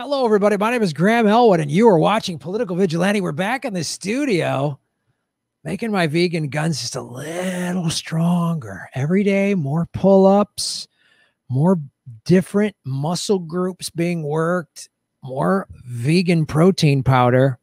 Hello, everybody. My name is Graham Elwood, and you are watching Political Vigilante. We're back in the studio, making my vegan guns just a little stronger. Every day, more pull-ups, more different muscle groups being worked, more vegan protein powder,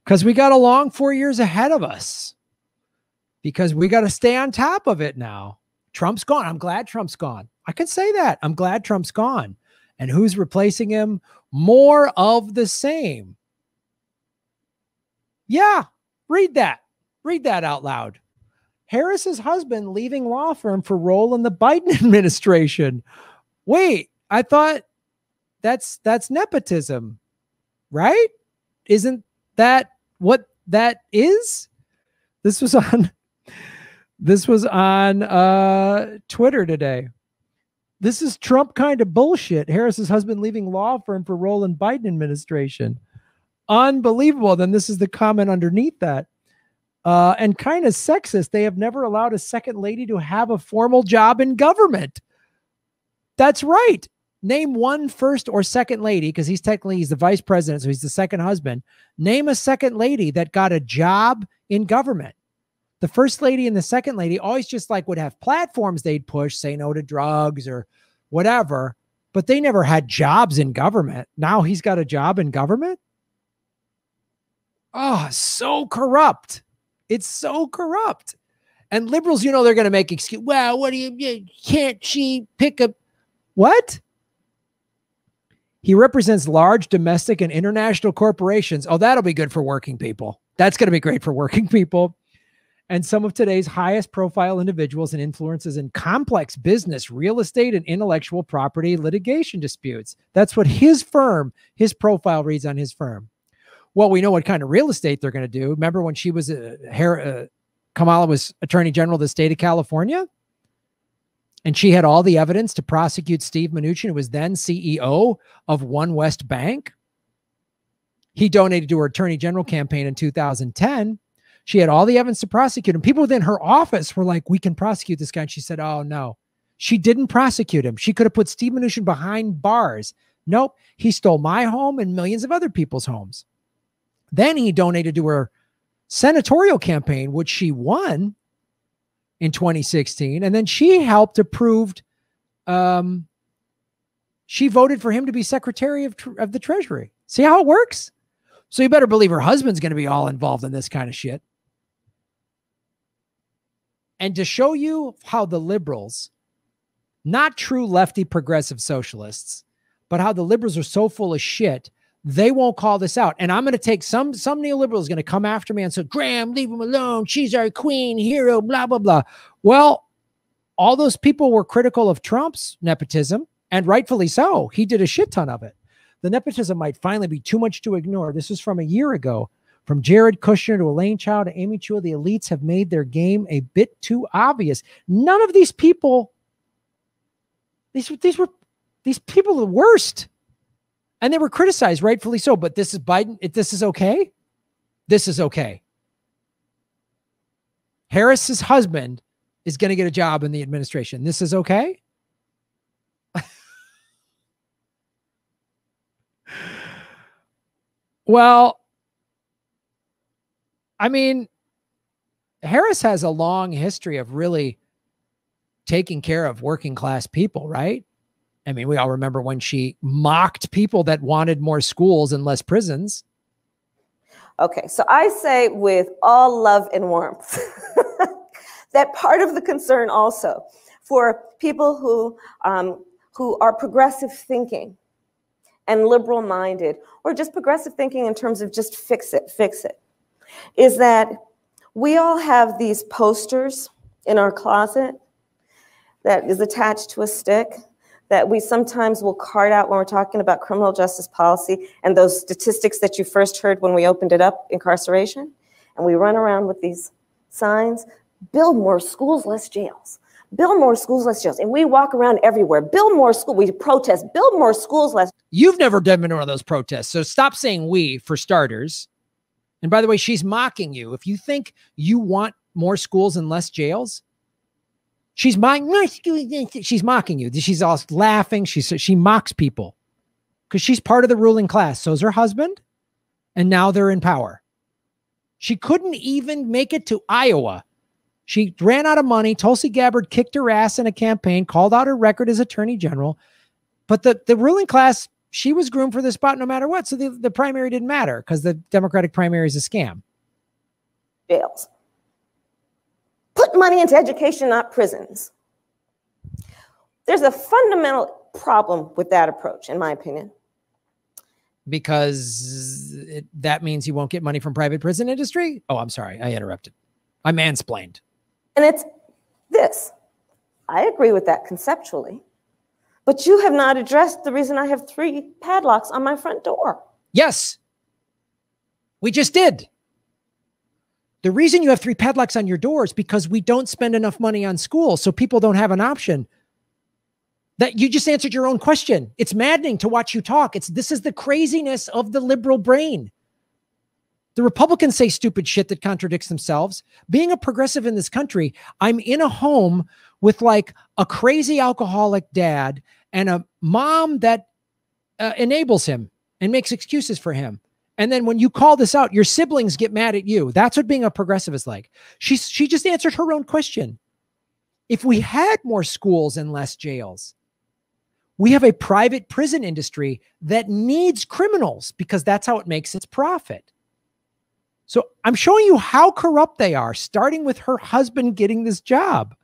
because we got a long 4 years ahead of us, because we got to stay on top of it now. Trump's gone. I'm glad Trump's gone. I can say that. I'm glad Trump's gone. And who's replacing him? More of the same. Yeah, read that. Read that out loud. Harris's husband leaving law firm for role in the Biden administration. Wait, I thought that's nepotism, right? Isn't that what that is? This was on Twitter today. This is Trump kind of bullshit. Harris's husband leaving law firm for role in Biden administration. Unbelievable. Then this is the comment underneath that. And kind of sexist. They have never allowed a second lady to have a formal job in government. That's right. Name one first or second lady, because he's the vice president, so he's the second husband. Name a second lady that got a job in government. The first lady and the second lady always just like would have platforms they'd push, say no to drugs or whatever, but they never had jobs in government. Now he's got a job in government. Oh, so corrupt. It's so corrupt. And liberals, you know, they're going to make excuse. Well, what do you can't she pick up? What? He represents large domestic and international corporations. Oh, that'll be good for working people. That's going to be great for working people. And some of today's highest profile individuals and influences in complex business, real estate, and intellectual property litigation disputes. That's what his firm, his profile reads on his firm. Well, we know what kind of real estate they're going to do. Remember when she was Kamala was Attorney General of the state of California? And she had all the evidence to prosecute Steve Mnuchin, who was then CEO of One West Bank. He donated to her Attorney General campaign in 2010. She had all the evidence to prosecute him. People within her office were like, we can prosecute this guy. And she said, oh, no. She didn't prosecute him. She could have put Steve Mnuchin behind bars. Nope. He stole my home and millions of other people's homes. Then he donated to her senatorial campaign, which she won in 2016. And then she helped approved. She voted for him to be Secretary of the Treasury. See how it works? So you better believe her husband's going to be all involved in this kind of shit. And to show you how the liberals, not true lefty progressive socialists, but how the liberals are so full of shit, they won't call this out. And I'm going to take some neoliberal is going to come after me and say, Graham, leave him alone. She's our queen, hero, blah, blah, blah. Well, all those people were critical of Trump's nepotism, and rightfully so. He did a shit ton of it. The nepotism might finally be too much to ignore. This is from a year ago. From Jared Kushner to Elaine Chao to Amy Chua, the elites have made their game a bit too obvious. None of these people, these people are the worst. And they were criticized, rightfully so. But this is Biden. This is okay. This is okay. Harris's husband is going to get a job in the administration. This is okay. Well, I mean, Harris has a long history of really taking care of working class people, right? I mean, we all remember when she mocked people that wanted more schools and less prisons. Okay, so I say with all love and warmth that part of the concern also for people who are progressive thinking and liberal minded, or just progressive thinking in terms of just fix it, is that we all have these posters in our closet that is attached to a stick that we sometimes will card out when we're talking about criminal justice policy and those statistics that you first heard when we opened it up, incarceration. And we run around with these signs, build more schools, less jails. Build more schools, less jails. And we walk around everywhere. Build more schools. We protest. Build more schools, less. You've never been in one of those protests. So stop saying we for starters. And by the way, she's mocking you. If you think you want more schools and less jails, she's mocking you. She's all laughing. She mocks people. because she's part of the ruling class. So's her husband. And now they're in power. She couldn't even make it to Iowa. She ran out of money. Tulsi Gabbard kicked her ass in a campaign, called out her record as attorney general. But the ruling class, she was groomed for this spot no matter what. So the primary didn't matter because the Democratic primary is a scam. Jails. Put money into education, not prisons. There's a fundamental problem with that approach, in my opinion. Because that means he won't get money from private prison industry? Oh, I'm sorry. I interrupted. I mansplained. And it's this. I agree with that conceptually. But you have not addressed the reason I have 3 padlocks on my front door. Yes. We just did. The reason you have 3 padlocks on your door is because we don't spend enough money on school, so people don't have an option. That you just answered your own question. It's maddening to watch you talk. This is the craziness of the liberal brain. The Republicans say stupid shit that contradicts themselves. Being a progressive in this country, I'm in a home with like a crazy alcoholic dad and a mom that enables him and makes excuses for him. And then when you call this out, your siblings get mad at you. That's what being a progressive is like. She just answered her own question. If we had more schools and less jails, we have a private prison industry that needs criminals because that's how it makes its profit. So I'm showing you how corrupt they are, starting with her husband getting this job.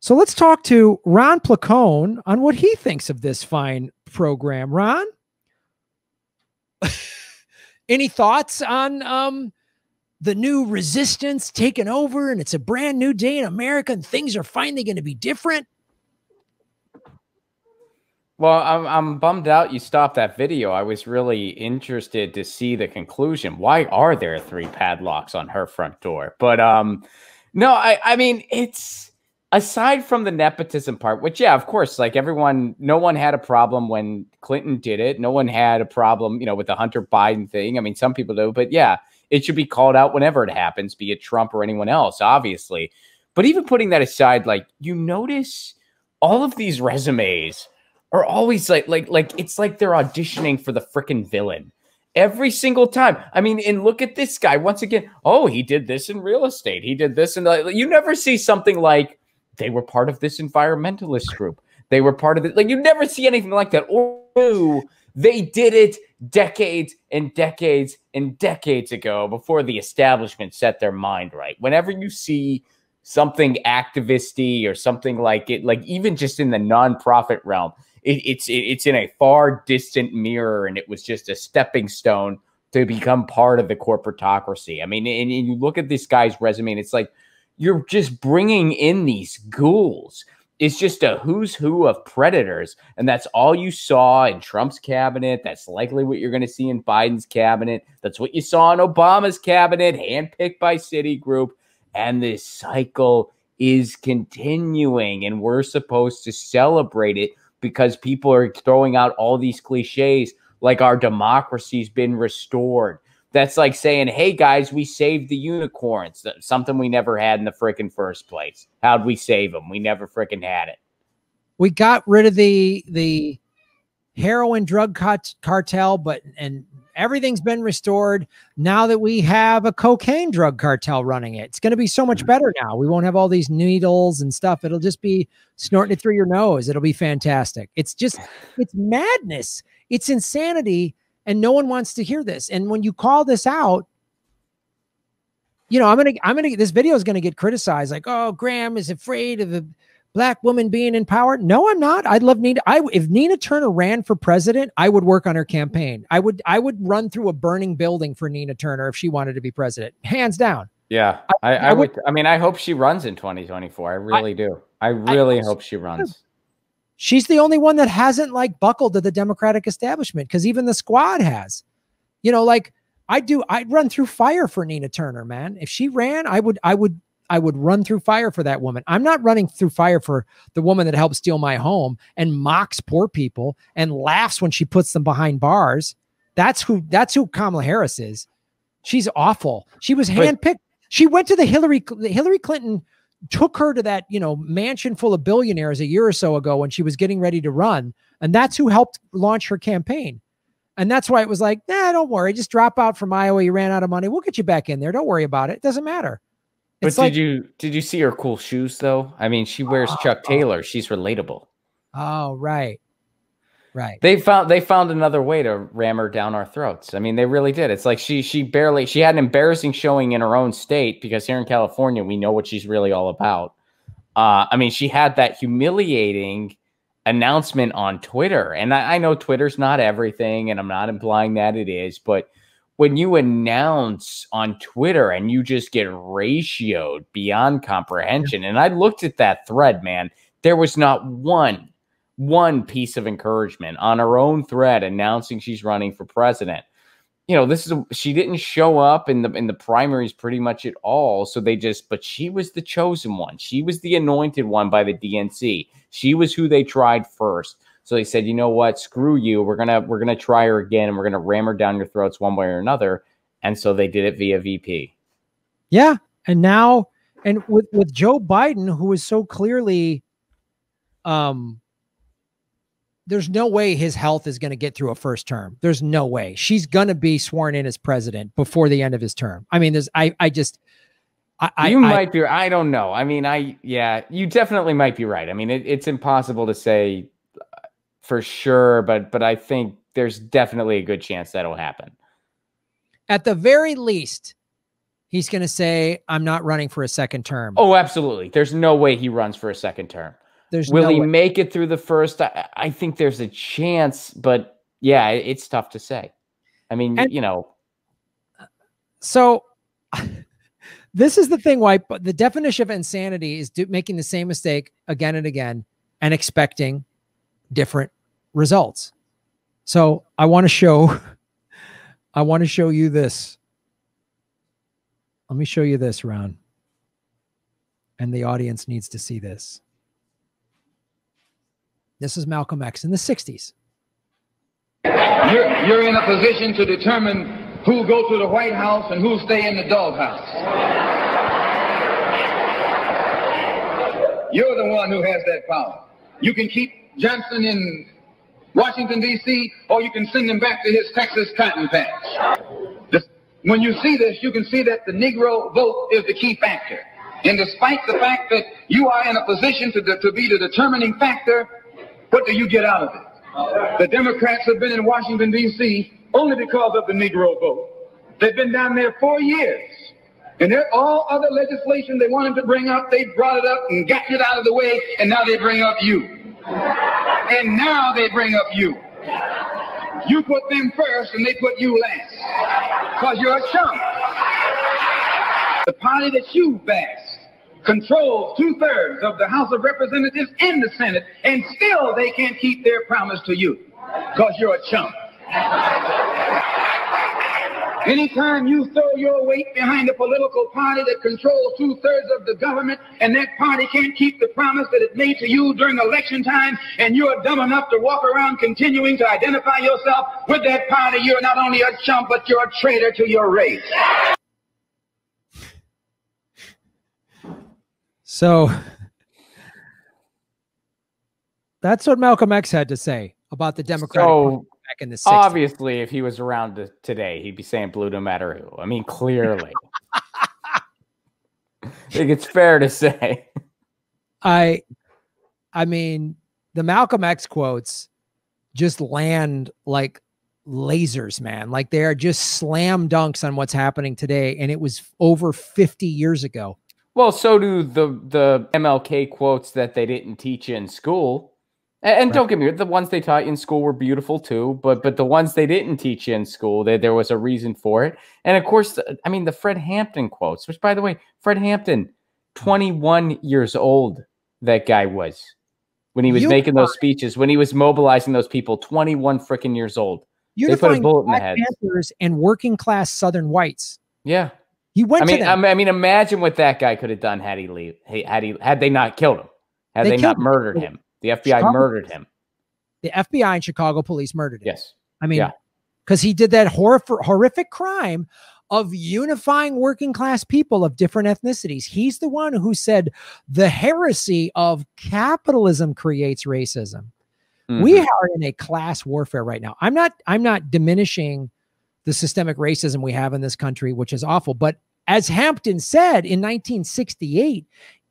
So let's talk to Ron Placone on what he thinks of this fine program. Ron? Any thoughts on the new resistance taking over and it's a brand new day in America and things are finally going to be different? Well, I'm bummed out you stopped that video. I was really interested to see the conclusion. Why are there 3 padlocks on her front door? But no, I mean, it's aside from the nepotism part, which, yeah, of course, like everyone, no one had a problem when Clinton did it. No one had a problem, you know, with the Hunter Biden thing. I mean, some people do, but yeah, it should be called out whenever it happens, be it Trump or anyone else, obviously. But even putting that aside, like you notice all of these resumes are always like it's like they're auditioning for the frickin' villain every single time. I mean, and look at this guy once again. Oh, he did this in real estate. He did this. And you never see something like they were part of this environmentalist group. They were part of it. Like you never see anything like that. Or they did it decades and decades and decades ago before the establishment set their mind right. Whenever you see something activisty or something like it, like even just in the nonprofit realm, it's in a far distant mirror, and it was just a stepping stone to become part of the corporatocracy. I mean, and you look at this guy's resume, and it's like you're just bringing in these ghouls. It's just a who's who of predators, and that's all you saw in Trump's cabinet. That's likely what you're going to see in Biden's cabinet. That's what you saw in Obama's cabinet, handpicked by Citigroup, and this cycle is continuing, and we're supposed to celebrate it because people are throwing out all these cliches like our democracy's been restored. That's like saying, hey, guys, we saved the unicorns, something we never had in the frickin' first place. How'd we save them? We never frickin' had it. We got rid of the heroin drug cartel, and everything's been restored now that we have a cocaine drug cartel running it. It's going to be so much better now. We won't have all these needles and stuff. It'll just be snorting it through your nose. It'll be fantastic. It's madness. It's insanity. And no one wants to hear this. And when you call this out, you know, this video is going to get criticized. Like, oh, Graham is afraid of a black woman being in power. No, I'm not. I'd love Nina. If Nina Turner ran for president, I would work on her campaign. I would run through a burning building for Nina Turner if she wanted to be president, hands down. Yeah, I would. I mean, I hope she runs in 2024. I really do. I really hope she runs. She's the only one that hasn't like buckled to the Democratic establishment, because even the squad has. You know, like I'd run through fire for Nina Turner, man. If she ran, I would run through fire for that woman. I'm not running through fire for the woman that helped steal my home and mocks poor people and laughs when she puts them behind bars. That's who Kamala Harris is. She's awful. She was handpicked. She went to Hillary Clinton took her to that, you know, mansion full of billionaires a year or so ago when she was getting ready to run. And that's who helped launch her campaign. And that's why it was like, nah, don't worry. Just drop out from Iowa. You ran out of money. We'll get you back in there. Don't worry about it. It doesn't matter. But did you see her cool shoes though? I mean, she wears Chuck Taylor. She's relatable. Oh, right. Right. They found another way to ram her down our throats. I mean, they really did. It's like she had an embarrassing showing in her own state, because here in California, we know what she's really all about. I mean, she had that humiliating announcement on Twitter. And I know Twitter's not everything, and I'm not implying that it is, but when you announce on Twitter and you just get ratioed beyond comprehension, and I looked at that thread, man, there was not one piece of encouragement on her own thread announcing she's running for president. You know, she didn't show up in the primaries pretty much at all. So but she was the chosen one. She was the anointed one by the DNC. She was who they tried first. So they said, you know what, screw you. We're gonna try her again, and we're gonna ram her down your throats one way or another. And so they did it via VP. Yeah. And now, and with Joe Biden, who is so clearly, there's no way his health is going to get through a first term. There's no way. She's going to be sworn in as president before the end of his term. I mean, you might be, I don't know. I mean, you definitely might be right. I mean, it's impossible to say for sure, but I think there's definitely a good chance that'll happen. At the very least, he's going to say, I'm not running for a second term. Oh, absolutely. There's no way he runs for a second term. Will he make it through the first? I think there's a chance, but yeah, it's tough to say. I mean, you know. So this is the thing why the definition of insanity is making the same mistake again and again and expecting different results. So I want to show you this. Let me show you this, Ron. And the audience needs to see this. This is Malcolm X in the 60s. You're in a position to determine who go to the White House and who stay in the doghouse. You're the one who has that power. You can keep Johnson in Washington, D.C., or you can send him back to his Texas cotton patch. When you see this, you can see that the Negro vote is the key factor. And despite the fact that you are in a position to be the determining factor, what do you get out of it? The Democrats have been in Washington, D.C. only because of the Negro vote. They've been down there 4 years. And all other legislation they wanted to bring up, they brought it up and gotten it out of the way, and now they bring up you. And now they bring up you. You put them first, and they put you last. Because you're a chump. The party that you bash controls 2/3 of the House of Representatives and the Senate, and still they can't keep their promise to you because you're a chump. Anytime you throw your weight behind a political party that controls 2/3 of the government, and that party can't keep the promise that it made to you during election time, and you're dumb enough to walk around continuing to identify yourself with that party, you're not only a chump, but you're a traitor to your race. So that's what Malcolm X had to say about the Democratic Party back in the 60s. Obviously, if he was around today, he'd be saying blue no matter who. I mean, clearly. I think it's fair to say. I mean, the Malcolm X quotes just land like lasers, man. Like they are just slam dunks on what's happening today. And it was over 50 years ago. Well, so do the MLK quotes that they didn't teach you in school. And right. Don't get me wrong, the ones they taught you in school were beautiful too, but the ones they didn't teach you in school, there was a reason for it. And of course, I mean, the Fred Hampton quotes, which by the way, Fred Hampton, 21 years old, that guy was when he was making those speeches, when he was mobilizing those people, 21 freaking years old. They put a bullet in the head. Panthers and working class Southern whites. Yeah. He went to them. I mean, imagine what that guy could have done had they not killed him, had they not murdered him. The FBI murdered him. The FBI and Chicago police murdered him. Yes. I mean, because he did that horrific crime of unifying working class people of different ethnicities. He's the one who said the heresy of capitalism creates racism. We are in a class warfare right now. I'm not diminishing the systemic racism we have in this country, which is awful. But as Hampton said in 1968,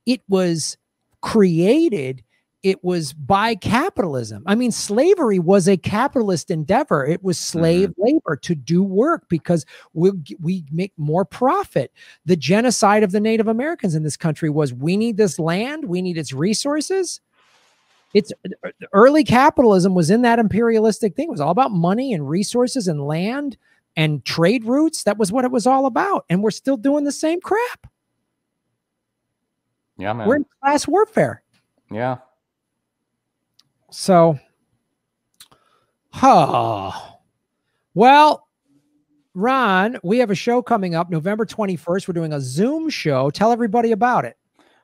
it was created, it was by capitalism. I mean, slavery was a capitalist endeavor. It was slave labor to do work because we make more profit. The genocide of the Native Americans in this country was, we need this land, we need its resources. It's early capitalism was in that imperialistic thing. It was all about money and resources and land and trade routes. That was what it was all about. And we're still doing the same crap. Yeah, man. We're in class warfare. Yeah. So, well, Ron, we have a show coming up November 21st. We're doing a Zoom show. Tell everybody about it.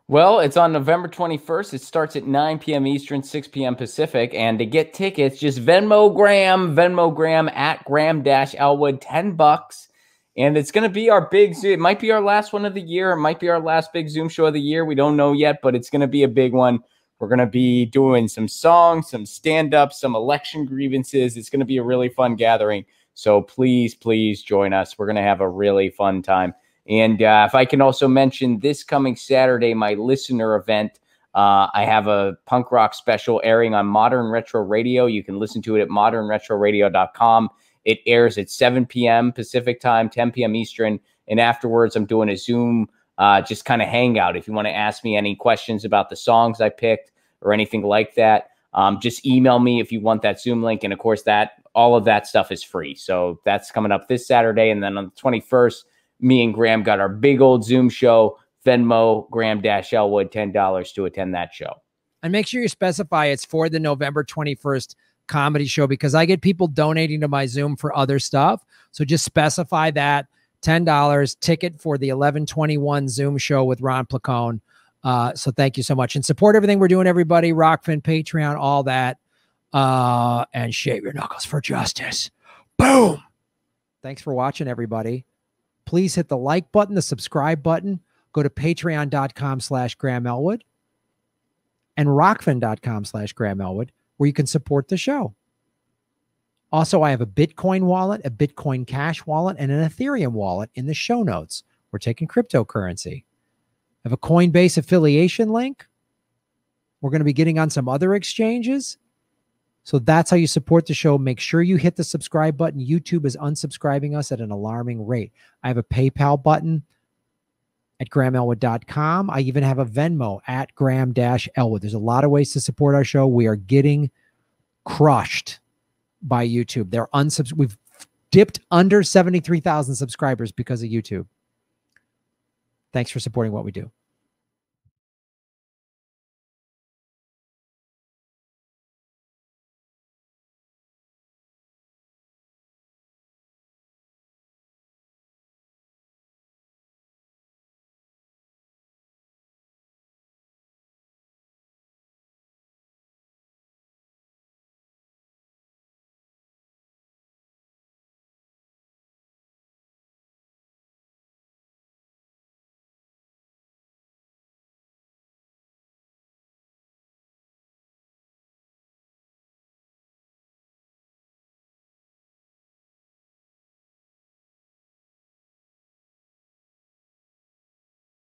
Well, it's on November 21st. It starts at 9 p.m. Eastern, 6 p.m. Pacific. And to get tickets, just Venmo Graham at Graham-Elwood, $10. And it's going to be our big Zoom. It might be our last one of the year. It might be our last big Zoom show of the year. We don't know yet, but it's going to be a big one. We're going to be doing some songs, some stand-ups, some election grievances. It's going to be a really fun gathering. So please, please join us. We're going to have a really fun time. And if I can also mention, this coming Saturday, my listener event, I have a punk rock special airing on Modern Retro Radio. You can listen to it at modernretroradio.com. It airs at 7 p.m. Pacific time, 10 p.m. Eastern. And afterwards, I'm doing a Zoom just kind of hangout. If you want to ask me any questions about the songs I picked or anything like that, just email me if you want that Zoom link. And of course, all of that stuff is free. So that's coming up this Saturday. And then on the 21st, me and Graham got our big old Zoom show. Venmo Graham-Elwood, $10 to attend that show. And make sure you specify it's for the November 21st comedy show, because I get people donating to my Zoom for other stuff. So just specify that $10 ticket for the 11/21 Zoom show with Ron Placone. So thank you so much, and support everything we're doing, everybody. Rockfin, Patreon, all that, and shave your knuckles for justice. Boom. Thanks for watching, everybody. Please hit the like button, the subscribe button. Go to patreon.com/Graham-Elwood and rockfin.com/Graham-Elwood, where you can support the show. Also, I have a Bitcoin wallet, a Bitcoin Cash wallet, and an Ethereum wallet in the show notes. We're taking cryptocurrency. I have a Coinbase affiliation link. We're going to be getting on some other exchanges. So that's how you support the show. Make sure you hit the subscribe button. YouTube is unsubscribing us at an alarming rate. I have a PayPal button at GrahamElwood.com. I even have a Venmo at Graham-Elwood. There's a lot of ways to support our show. We are getting crushed by YouTube. We've dipped under 73,000 subscribers because of YouTube. Thanks for supporting what we do.